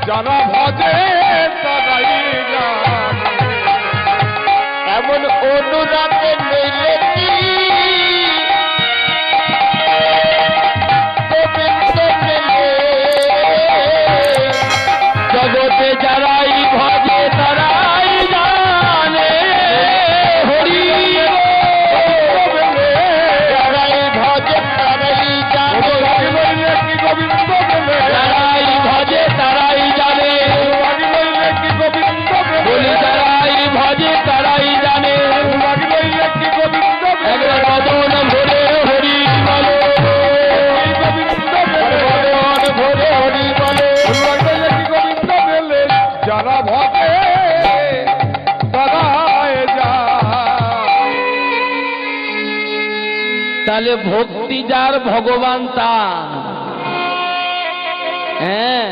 যারা ভজে তারাই জানে। এমন অনুরাগে নইলে কি গোবিন্দ মেলে। জগতে যারাই ভজে তারাই জানে হরি যারাই ভজে তারাই জানে। গোবিন্দ মেলে যারাই ভজে তারাই জানে কি গোবিন্দ বলি যারাই ভজে তারাই জানে। কি গোবিন্দ একবার বদন ভরে হরি বলে বদন ভরে হরি বলে। কি গোবিন্দ মেলে যারা ভজে তারাই যায়। তাহলে ভক্তি যার ভগবান তার। হ্যাঁ,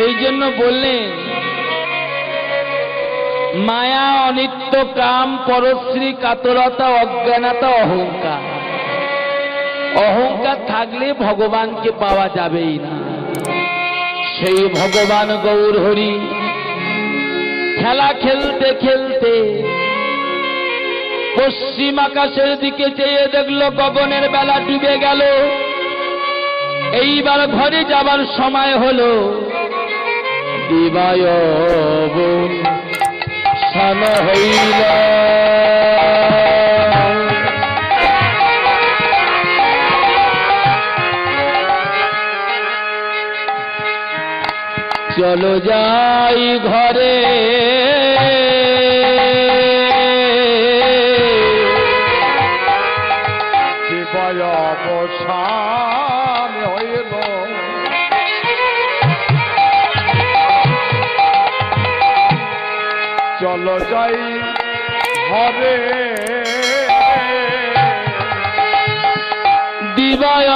এই জন্য বললেন মায়া অনিত্য কাম পরশ্রী কাতরতা অজ্ঞানতা অহংকার। অহংকার থাকলে ভগবানকে পাওয়া যাবেই না। সেই ভগবান গৌর হরি খেলা খেলতে খেলতে পশ্চিম আকাশের দিকে চেয়ে দেখলো গগনের বেলা ডুবে গেল। এইবার ঘরে যাবার সময় হলো। দিবায় সান হইল চলো যাই ঘরে শিবায় অবসান হইল। চলো যাই ঘরে দিবায়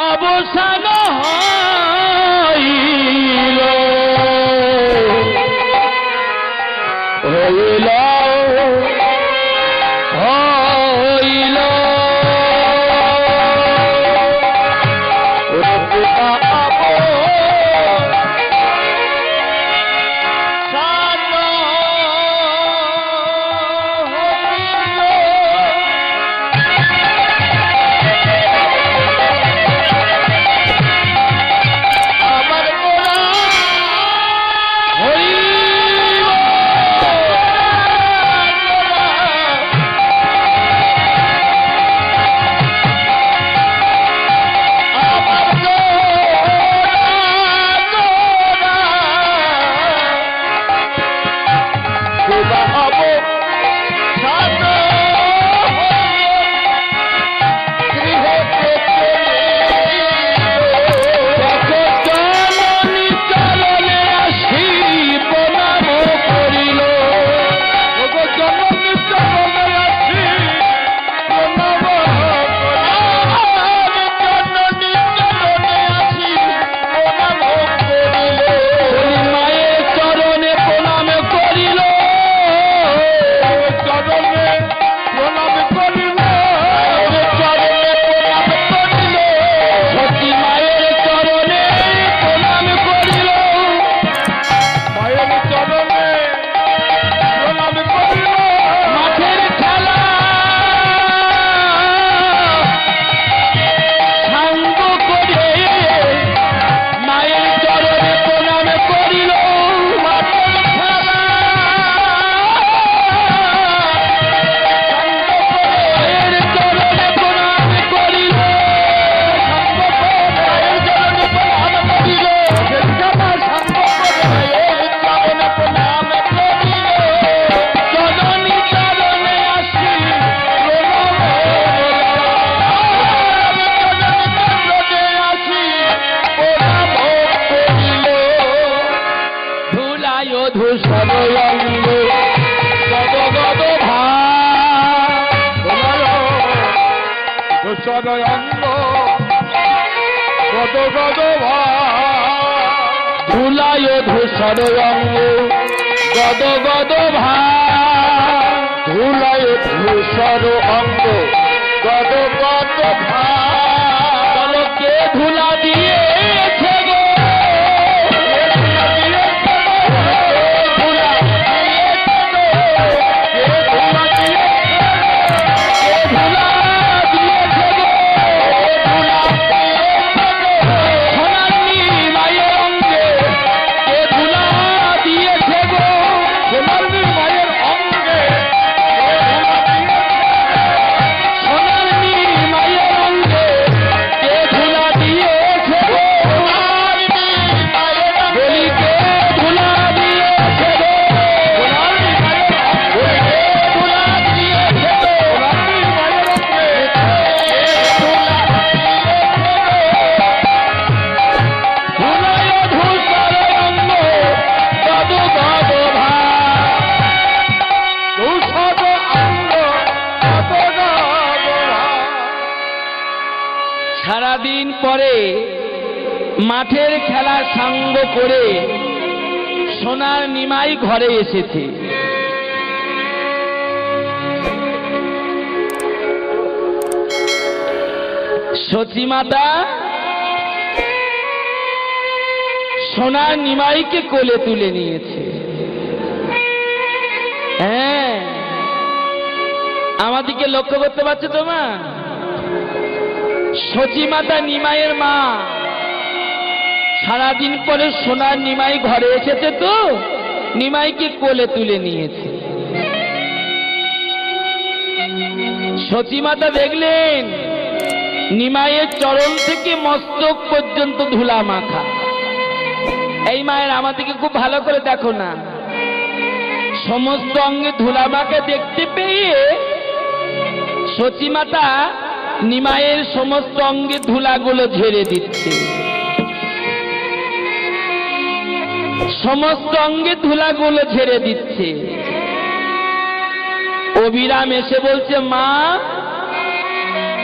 অবসান হইল হইল হইল গদ ধুলায় ধূসর অঙ্গ গদ গদ ধুলায় ধূসর অঙ্গ গদ গদ কে ধুলা দিয়েছে গো সারাদিন পরে মাঠের খেলা সাঙ্গ করে সোনার নিমাই ঘরে এসেছে। সতীমাতা সোনার নিমাইকে কোলে তুলে নিয়েছে। হ্যাঁ, আমাদিকে লক্ষ্য করতে পারছো তোমা? সতীমাতা নিমাইয়ের মা সারাদিন পরে সোনার নিমাই ঘরে এসেছে তো নিমাইকে কোলে তুলে নিয়েছে। সতীমাতা দেখলেন নিমাইয়ের চরণ থেকে মস্তক পর্যন্ত ধুলা মাখা। এই মায়ের আমাদেরকে খুব ভালো করে দেখো না, সমস্ত অঙ্গে ধুলা মাখা দেখতে পেয়ে সতীমাতা নিমাইয়ের সমস্ত অঙ্গে ধুলাগুলো ঝেড়ে দিচ্ছে। সমস্ত অঙ্গে ধুলাগুলো ঝেড়ে দিচ্ছে। অবিরাম এসে বলছে, মা,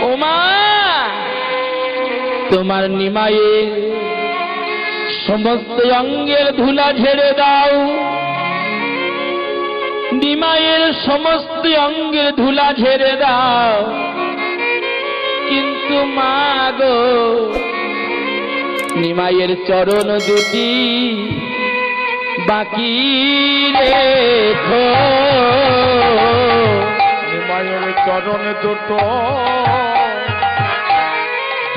ও মা, তোমার নিমাইয়ের সমস্ত অঙ্গের ধুলা ঝেড়ে দাও। নিমাইয়ের সমস্ত অঙ্গের ধুলা ঝেড়ে দাও। কিন্তু মা গো, নিমাইয়ের চরণ দুটি বাকি রেখো। নিমাইয়ের চরণ দুটো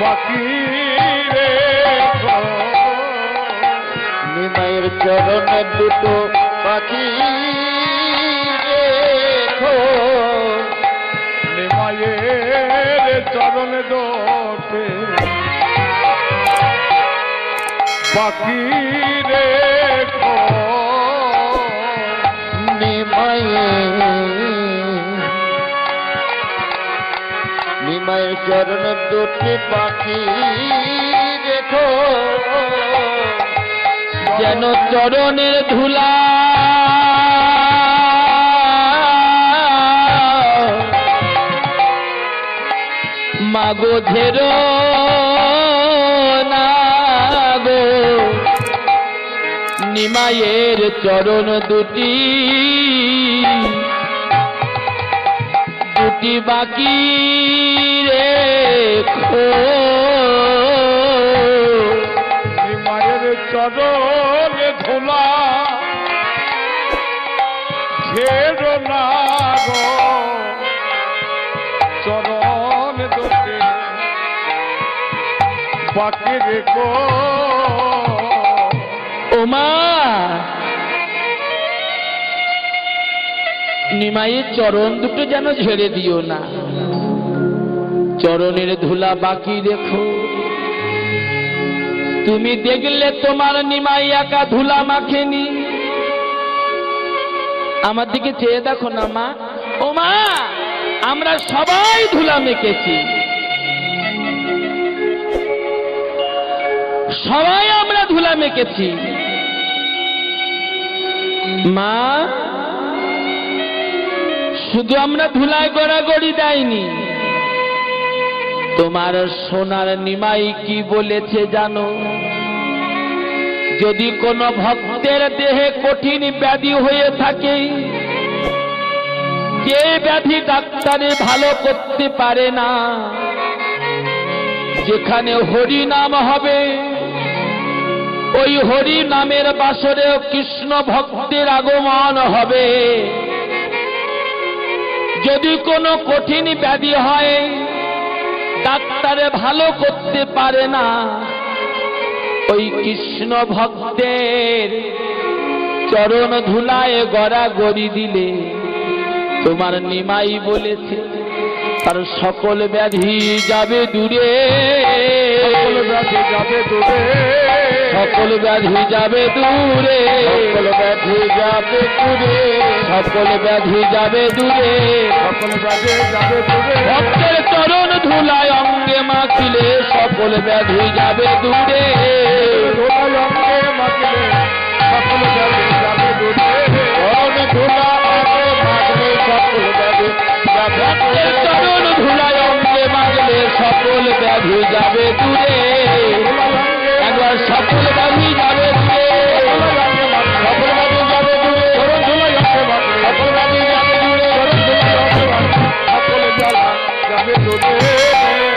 বাকি রেখো। নিমাইয়ের চরণ দুটো বাকি রেখো। নিমাইয়ের চরণ দুটো বাকি রেখো। নিমাইয়ের চরণ দুটি বাকি রেখো। যেন চরণের ধুলা মাগো ঝেরো না গো। নিমাইয়ের চরণ দুটি বাকি রেখো। নিমাইয়ের চরণ ধুলা ঝেড়ো না গো। চরণ দুটি বাকি রেখো। ও মা, নিমাইয়ের চরণ দুটো যেন ঝেড়ে দিও না, চরণের ধুলা বাকি রেখো। তুমি দেখলে তোমার নিমাই একা ধুলা মাখেনি। আমার দিকে চেয়ে দেখো না মা। ও মা, আমরা সবাই ধুলা মেখেছি, সবাই আমরা ধুলা মেখেছি। মা, শুধু আমরা ধুলায় গড়াগড়ি দেয়নি, তোমার সোনার নিমাই কি বলেছে জানো? যদি কোনো ভক্তের দেহে কঠিন ব্যাধি হয়ে থাকে, যে ব্যাধি ডাক্তারে ভালো করতে পারে না, যেখানে হরি নাম হবে, ওই হরি নামের বাসরে কৃষ্ণ ভক্তের আগমন হবে। যদি কোনো কঠিন ব্যাধি হয়, ডাক্তারে ভালো করতে পারে না, ওই কৃষ্ণ ভক্তের চরণ ধুলায় গড়াগড়ি দিলে, তোমার নিমাই বলেছে তার সকল ব্যাধি যাবে দূরে, সকল ব্যাধি যাবে দূরে, সকল ব্যাধি যাবে দূরে, সকল ব্যাধি যাবে দূরে, সকল ব্যাধি যাবে দূরে। সকল ব্যাধি যাবে দূরে, ভক্তের চরণ ধুলায় অঙ্গে মাখিলে সকল ব্যাধি যাবে দূরে। ধুলায় অঙ্গে মাখিলে সকল ব্যাধি যাবে দূরে, চরণ ধুলা অঙ্গে মাখলে সকল ব্যাধি যাবে ভক্তের দূরে। চরণ ধুলায় অঙ্গে মাখলে সকল ব্যাধি যাবে দূরে। একবার সকল ব্যাধি যাবে দূরে, সকল ব্যাধি যাবে দূরে, চরণ ধুলায় অঙ্গে মাখিলে সকল ব্যাধি যাবে দূরে, চরণ ধুলায় অঙ্গে মাখিলে সকল জ্বালা যাবে দূরে।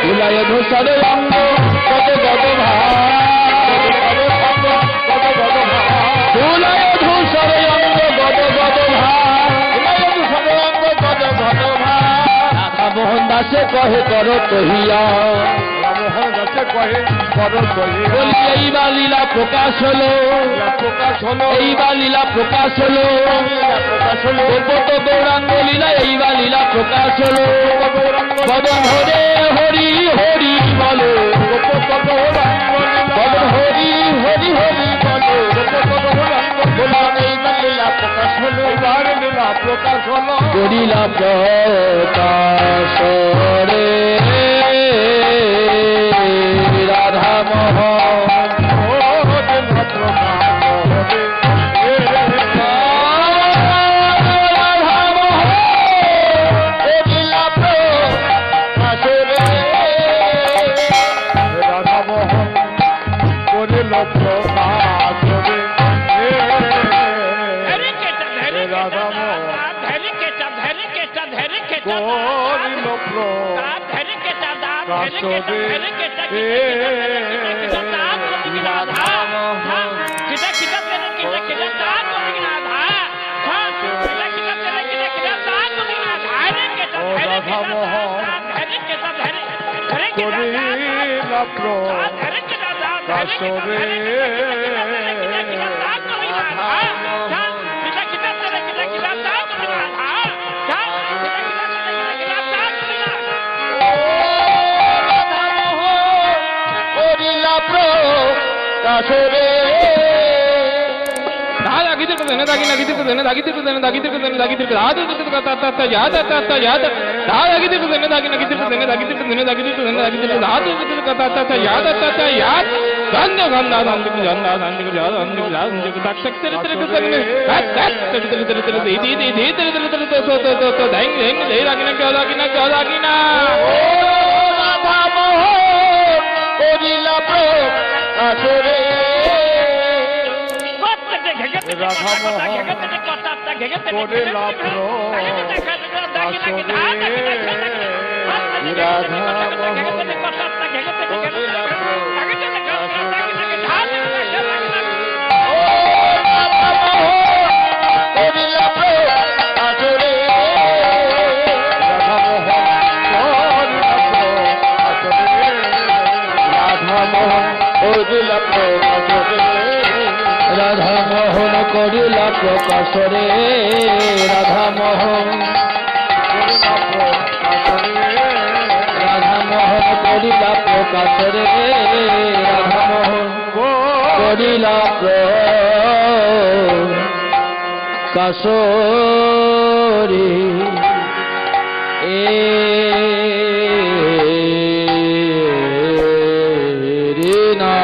ধুলায় ধূসরে অঙ্গ কত কত ভাই, ধুলায় ধূসরে অঙ্গ কত কত ভাই। রাধা মোহন দাসে কহে করো তহিয়া, রামমোহন দাসে কহে করো তহিয়া। বলি এইবার লীলা প্রকাশ হলো, প্রকাশ হলো, এইবার লীলা প্রকাশ হলো, গোপত গৌরাঙ্গ লীলা এইবার লীলা প্রকাশ হলো। বদন হরে হরি হরি বলো, বদন হরি হরি হরি বলো, এইবার লীলা প্রকাশ হলো, করিলা প্রকাশ রে রাধা মোহন। ও লীলা প্রকাশ হবে। রাধামোহন করিল প্রকাশ হবে। রাধামোহন করিল প্রকাশ হবে। করিল প্রকাশ হবে। করিলা প্রকাশ রে। করিলা প্রকাশ রে। রাধা মোহন করিলা প্রকাশ রে রাধা মোহন, রাধা মোহন করিলা প্রকাশ রে রাধা মোহন, করিলা প্রকাশ রে রে না।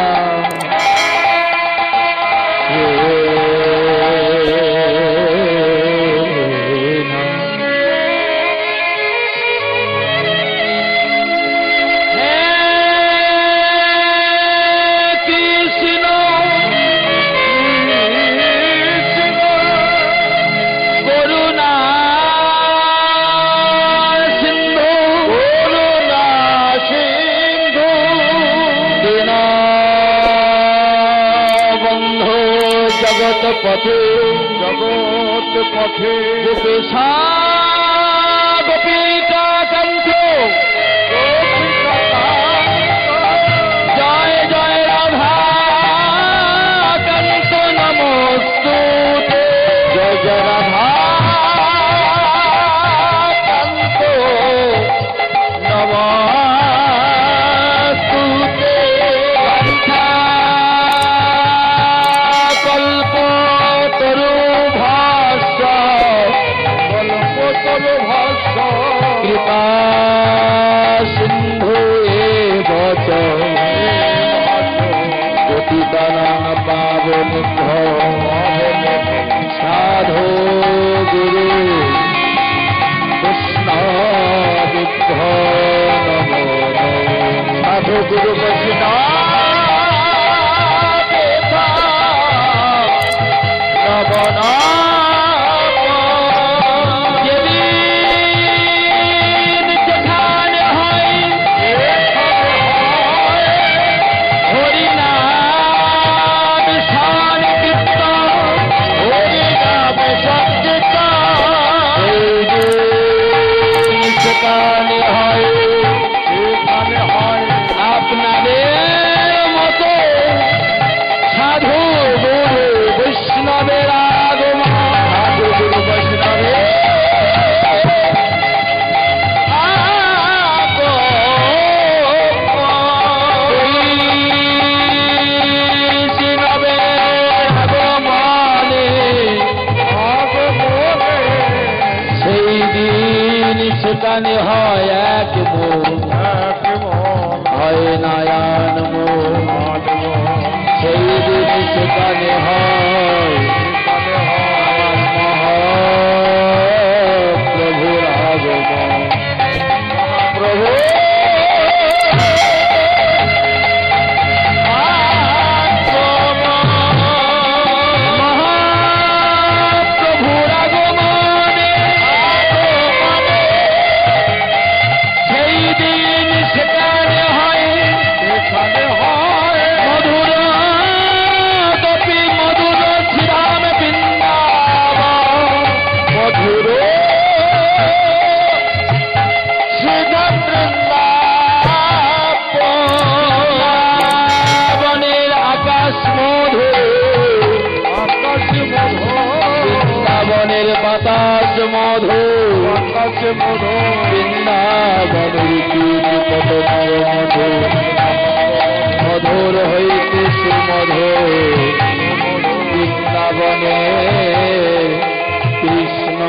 হে পথে জগৎ পথে গোপেশা গোপিকা কণ্ঠ জয় জয় রাধা কান্ত নমস্তুতে জয় জয় রাধা কান্ত নমস্তুতে কল্প তরু ভাষ্য কল্পতরু ভাষ্য কৃপা সিন্ধু বচ পতিতানাং পাবনেভ্যো সাধু গুরু বৈষ্ণবেভ্যো নমো নমঃ। সাধু গুরু বৈষ্ণবেভ্যো নমো নমঃ। যেদিন যেখানে হয় হরিনাম সংকীর্তন, হরিনাম সংকীর্তন, যেদিন সেখানে হয় এখানে হয় আপনাদের মতো সাধু গুরু বৈষ্ণবের আগমন। সাধু গুরু বৈষ্ণবের সেই দিন সেখানে হয় এক মন, হয় নারায়ণ মন। সেই দিন সেখানে হয় আমার মহাপ্রভুর আগমন। প্রভু মহাপ্রভুর আগমনে সেই দিন সেখানে হয় মধুর গোপী মধুর শ্রীরাম বৃন্দাবন। মধুর শ্রীরাম বৃন্দাবনের আকাশ মধুর, আকাশ মধু বৃন্দাবনের বাতাস মধুর, আকাশ মধু বৃন্দাবনের কীট পতঙ্গ মধুর, মধুর হইতে সুমধুর বৃন্দাবনে কৃষ্ণ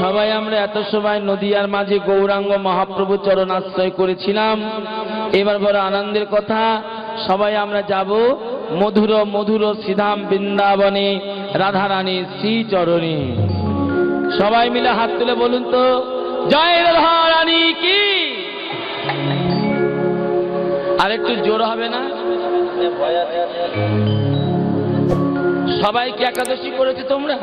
সবাই আমরা এত সময় নদিয়ার মাঝে গৌরাঙ্গ মহাপ্রভু চরণ আশ্রয় করেছিলাম। এবার বড় আনন্দের কথা, সবাই আমরা যাব মধুর মধুর শ্রীধাম বৃন্দাবনে রাধারানীর শ্রীচরণে। সবাই মিলে হাত তুলে বলুন তো, জয় রাধারানী কি। আর একটু জোর হবে না? সবাই কি একাদশী করেছে তোমরা?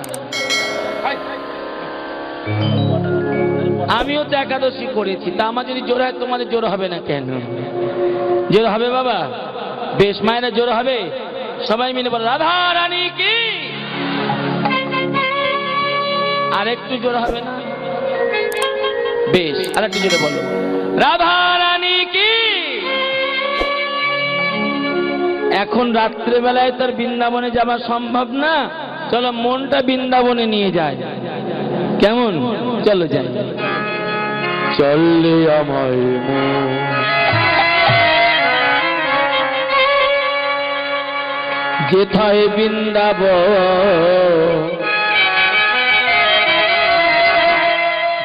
আমিও তো একাদশী করেছি, তা আমার যদি জোর হয় তোমাদের জোর হবে না কেন? জোর হবে বাবা, বেশ মায়েরা জোর হবে। সবাই মিলে বলো রাধা রানী কি। আর একটু জোর হবে না? বেশ, আর একটু জোরে বলো রাধা রানী কি। এখন রাত্রেবেলায় তার বৃন্দাবনে যাওয়া সম্ভব না, চলো মনটা বৃন্দাবনে নিয়ে যায়। কেমন? চলো যাই। চললে আমায় মন যেথায় বৃন্দাবন,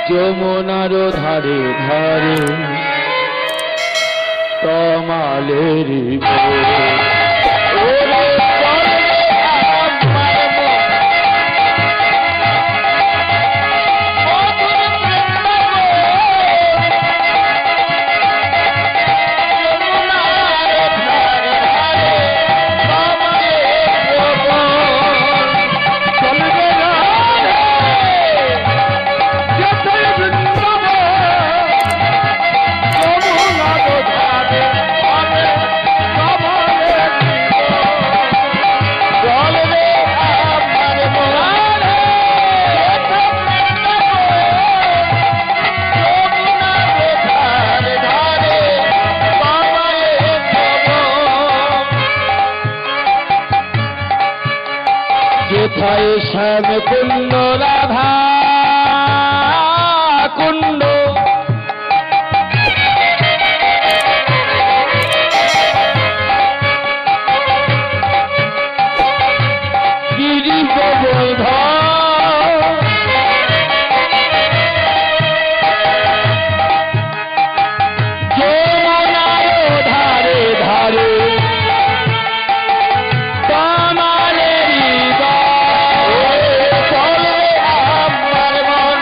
যমুনার ধারে ধারে তমালের শ্যাম কুণ্ড রাধা কুণ্ড গিরি গোবর্ধন যমুনার ধারে ধারে কমলেরি বলে আমার মন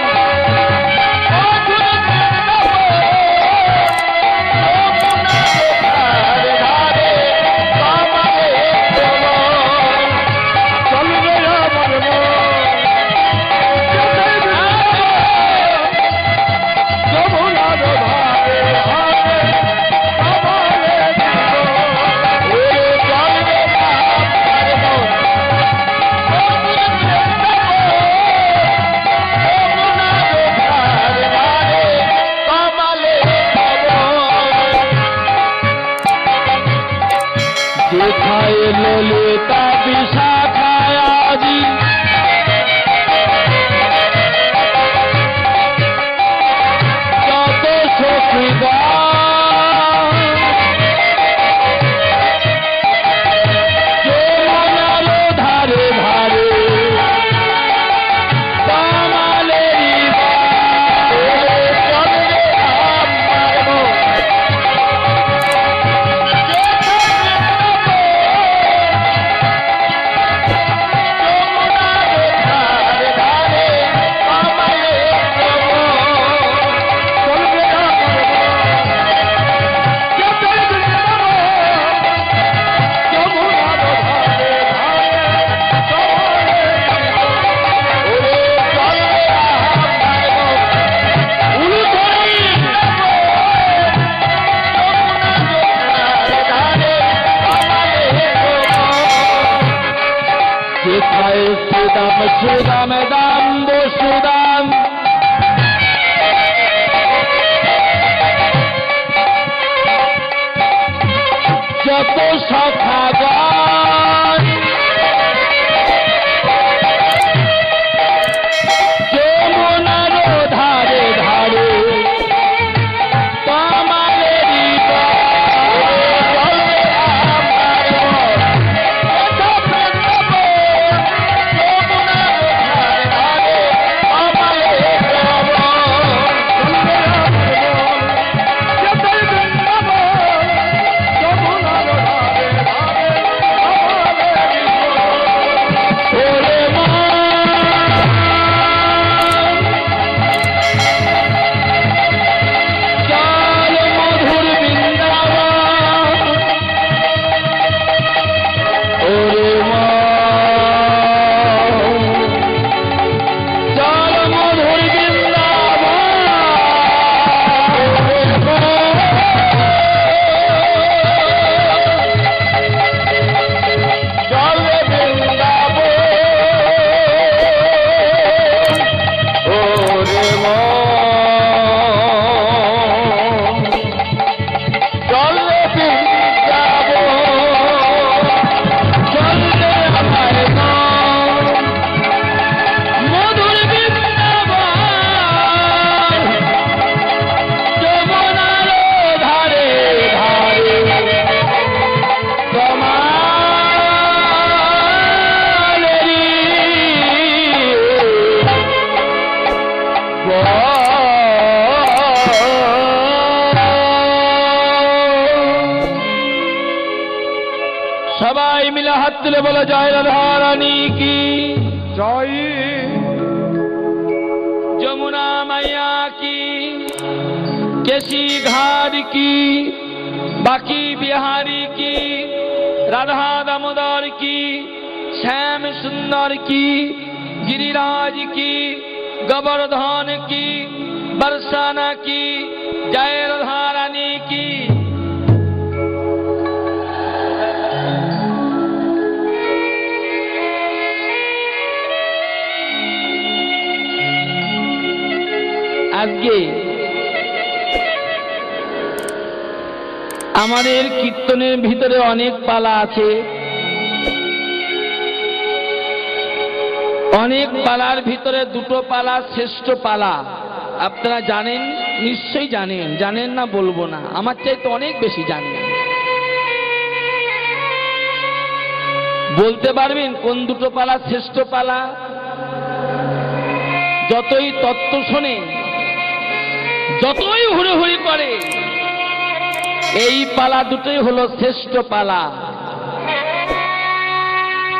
যেথায় ললিতা বিশাখায় আজি যত সখীগণ যমুনার ধারে ধারে কমলেরি যেথায় সুদাম সুদাম দাম বসুদাম যত সখাগণ যমুনার ধারে ধারে কমলেরি সবাই মিলে হাত তুলে বলো জয় রাধা রানী কি জয় যমুনা মাইয়া কি কেশি ঘাট কি বাকি বিহারি কি রাধা দামোদর কি শ্যাম সুন্দর কি गिरिराज की गोवर्धन की बरसाना की जय राधा रानी की আজকে আমাদের কীর্তনের ভিতরে অনেক পালা আছে। অনেক পালার ভিতরে দুটো পালা শ্রেষ্ঠ পালা। আপনারা জানেন, নিশ্চয়ই জানেন, জানেন না বলবো না, আমার চাইতে অনেক বেশি জানেন। বলতে পারবেন কোন দুটো পালা শ্রেষ্ঠ পালা? যতই তত্ত্ব শোনে, যতই হুড়োহুড়ি করে, এই পালা দুটোই হলো শ্রেষ্ঠ পালা।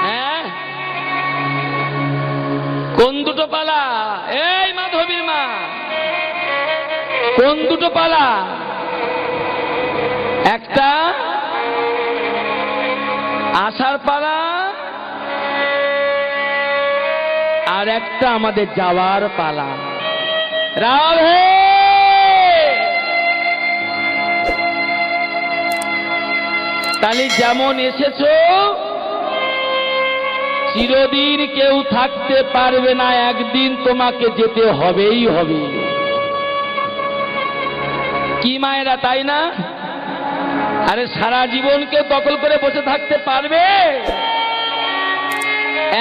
হ্যাঁ, কোন দুটো পালা? এই মাধবীর মা, কোন দুটো পালা? একটা আসার পালা, আর একটা আমাদের যাওয়ার পালা। রাধে, তাহলে যেমন এসেছো, চিরদিন কেউ থাকতে পারবে না, একদিন তোমাকে যেতে হবেই হবে। কি মায়েরা, তাই না? আরে সারা জীবন কেউ দখল করে বসে থাকতে পারবে?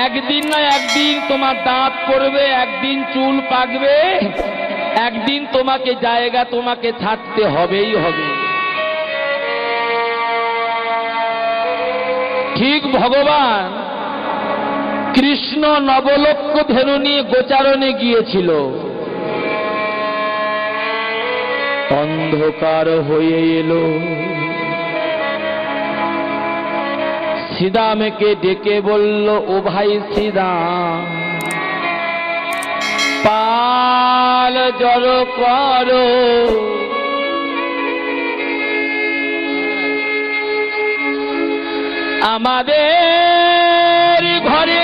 একদিন না একদিন তোমার দাঁত পড়বে, একদিন চুল পাকবে, একদিন তোমাকে জায়গা তোমাকে ছাড়তে হবেই হবে। ঠিক ভগবান কৃষ্ণ নবলক্ষ ধেনু নিয়ে গোচারণে গিয়েছিল, অন্ধকার হয়ে এলো, শ্রীদামকে ডেকে বলল, ও ভাই শ্রীদাম, পাল জড়ো করো, আমাদের ঘরে